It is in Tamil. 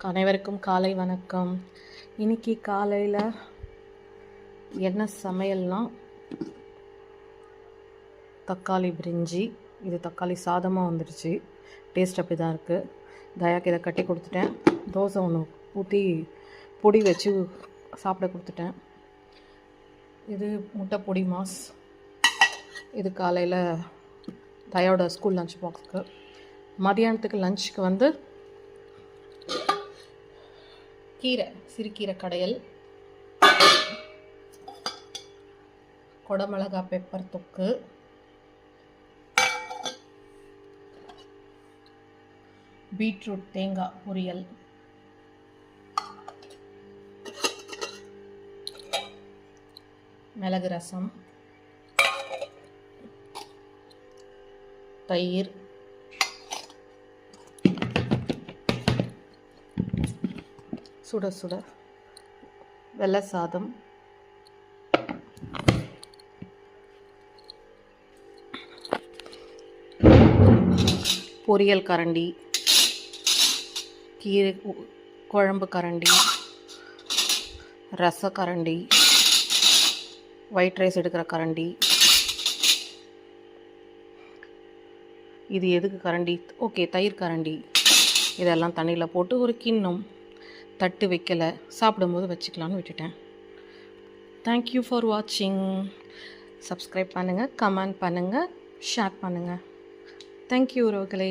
அனைவருக்கும் காலை வணக்கம். இன்னைக்கு காலையில் என்ன சமையல்னா தக்காளி பிரிஞ்சி. இது தக்காளி சாதமாக வந்துடுச்சு. டேஸ்ட் அப்படி தான் இருக்குது. தயாக்கு இதை கட்டி கொடுத்துட்டேன். தோசை ஒன்று ஊற்றி பொடி வச்சு சாப்பிட கொடுத்துட்டேன். இது முட்டை பொடி மாஸ். இது காலையில் தயாவோட ஸ்கூல் லஞ்ச் பாக்ஸுக்கு. மதியானத்துக்கு லஞ்சுக்கு கீரை, சிறுகீரை கடையல், கொடமிளகா பெப்பர் தொக்கு, பீட்ரூட் தேங்காய் பொரியல், மிளகு ரசம், தயிர், சுட சுட வெள்ளை சாதம், பொரியல் கரண்டி, கீரை குழம்பு கரண்டி, ரச கரண்டி, ஒயிட் ரைஸ் எடுக்கிற கரண்டி. இது எதுக்கு கரண்டி? ஓகே, தயிர் கரண்டி. இதெல்லாம் தண்ணியில் போட்டு ஒரு கிண்ணம் தட்டு வைக்கலை, சாப்பிடும்போது வச்சுக்கலான்னு விட்டுட்டேன். தேங்க்யூ ஃபார் வாட்சிங். சப்ஸ்கிரைப் பண்ணுங்கள், கமெண்ட் பண்ணுங்கள், ஷேர் பண்ணுங்கள். தேங்க்யூ உறவுகளே.